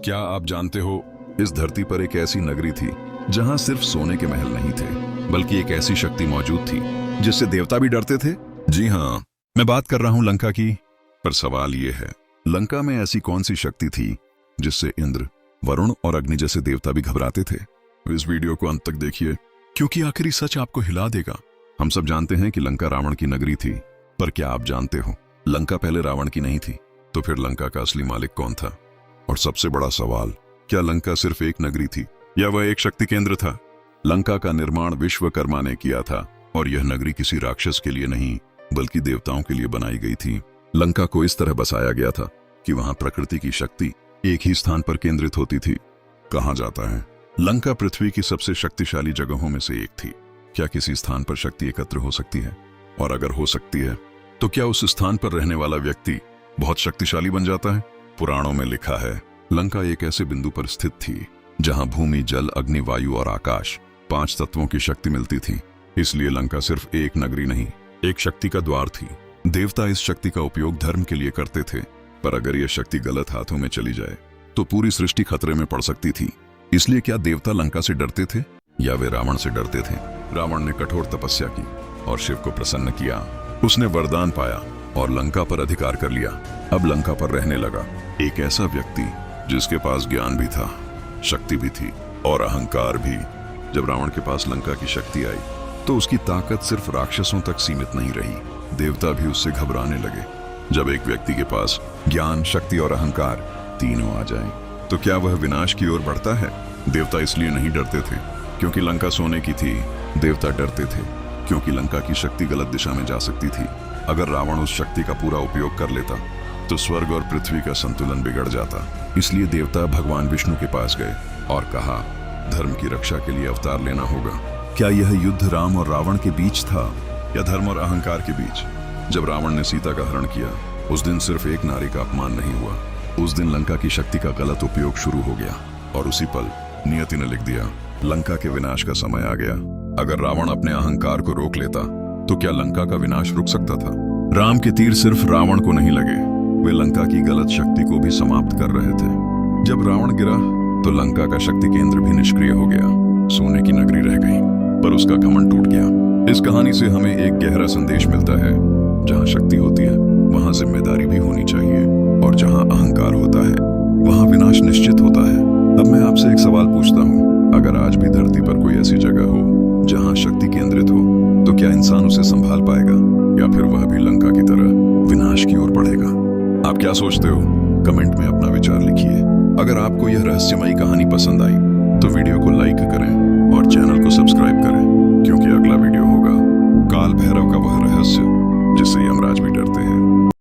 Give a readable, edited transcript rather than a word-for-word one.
क्या आप जानते हो, इस धरती पर एक ऐसी नगरी थी जहां सिर्फ सोने के महल नहीं थे, बल्कि एक ऐसी शक्ति मौजूद थी जिससे देवता भी डरते थे। जी हाँ, मैं बात कर रहा हूं लंका की। पर सवाल ये है, लंका में ऐसी कौन सी शक्ति थी जिससे इंद्र, वरुण और अग्नि जैसे देवता भी घबराते थे। इस वीडियो को अंत तक देखिए, क्योंकि आखिरी सच आपको हिला देगा। हम सब जानते हैं कि लंका रावण की नगरी थी, पर क्या आप जानते हो, लंका पहले रावण की नहीं थी। तो फिर लंका का असली मालिक कौन था? और सबसे बड़ा सवाल, क्या लंका सिर्फ एक नगरी थी या वह एक शक्ति केंद्र था? लंका का निर्माण विश्वकर्मा ने किया था, और यह नगरी किसी राक्षस के लिए नहीं बल्कि देवताओं के लिए बनाई गई थी। लंका को इस तरह बसाया गया था कि वहां प्रकृति की शक्ति एक ही स्थान पर केंद्रित होती थी। कहा जाता है, लंका पृथ्वी की सबसे शक्तिशाली जगहों में से एक थी। क्या किसी स्थान पर शक्ति एकत्र हो सकती है? और अगर हो सकती है, तो क्या उस स्थान पर रहने वाला व्यक्ति बहुत शक्तिशाली बन जाता है? पुराणों में लिखा है, लंका एक ऐसे बिंदु पर स्थित थी जहां भूमि, जल, अग्नि, वायु और आकाश, 5 तत्वों की शक्ति मिलती थी। इसलिए लंका सिर्फ एक नगरी नहीं, एक शक्ति का द्वार थी। देवता इस शक्ति का उपयोग धर्म के लिए करते थे, पर अगर यह शक्ति गलत हाथों में चली जाए तो पूरी सृष्टि खतरे में पड़ सकती थी। इसलिए क्या देवता लंका से डरते थे या वे रावण से डरते थे? रावण ने कठोर तपस्या की और शिव को प्रसन्न किया। उसने वरदान पाया और लंका पर अधिकार कर लिया। अब लंका पर रहने लगा एक ऐसा व्यक्ति जिसके पास ज्ञान भी था, शक्ति भी थी और अहंकार भी। जब रावण के पास लंका की शक्ति आई तो उसकी ताकत सिर्फ राक्षसों तक सीमित नहीं रही, देवता भी उससे घबराने लगे। जब एक व्यक्ति के पास ज्ञान, शक्ति और अहंकार तीनों आ जाएं, तो क्या वह विनाश की ओर बढ़ता है? देवता इसलिए नहीं डरते थे क्योंकि लंका सोने की थी, देवता डरते थे क्योंकि लंका की शक्ति गलत दिशा में जा सकती थी। अगर रावण उस शक्ति का पूरा उपयोग कर लेता तो स्वर्ग और पृथ्वी का संतुलन बिगड़ जाता। इसलिए देवता भगवान विष्णु के पास गए और कहा, धर्म की रक्षा के लिए अवतार लेना होगा। क्या यह युद्ध राम और रावण के बीच था या धर्म और अहंकार के बीच? जब रावण ने सीता का हरण किया, उस दिन सिर्फ एक नारी का अपमान नहीं हुआ, उस दिन लंका की शक्ति का गलत उपयोग शुरू हो गया। और उसी पल नियति ने लिख दिया, लंका के विनाश का समय आ गया। अगर रावण अपने अहंकार को रोक लेता तो क्या लंका का विनाश रुक सकता था? राम के तीर सिर्फ रावण को नहीं लगे, वे लंका की गलत शक्ति को भी समाप्त कर रहे थे। जब रावण गिरा तो लंका का शक्ति केंद्र भी निष्क्रिय हो गया। सोने की नगरी रह गई, पर उसका घमंड टूट गया। इस कहानी से हमें एक गहरा संदेश मिलता है, जहां शक्ति होती है वहां जिम्मेदारी भी होनी चाहिए, और जहां अहंकार होता है वहां विनाश निश्चित होता है। अब मैं आपसे एक सवाल पूछता हूँ, अगर आज भी धरती पर कोई ऐसी जगह हो जहां शक्ति केंद्रित हो, तो क्या इंसान उसे संभाल पाएगा या फिर वह भी लंका की तरह विनाश की ओर बढ़ेगा? आप क्या सोचते हो? कमेंट में अपना विचार लिखिए। अगर आपको यह रहस्यमयी कहानी पसंद आई तो वीडियो को लाइक करें और चैनल को सब्सक्राइब करें, क्योंकि अगला वीडियो होगा काल भैरव का वह रहस्य जिससे यमराज भी डरते हैं।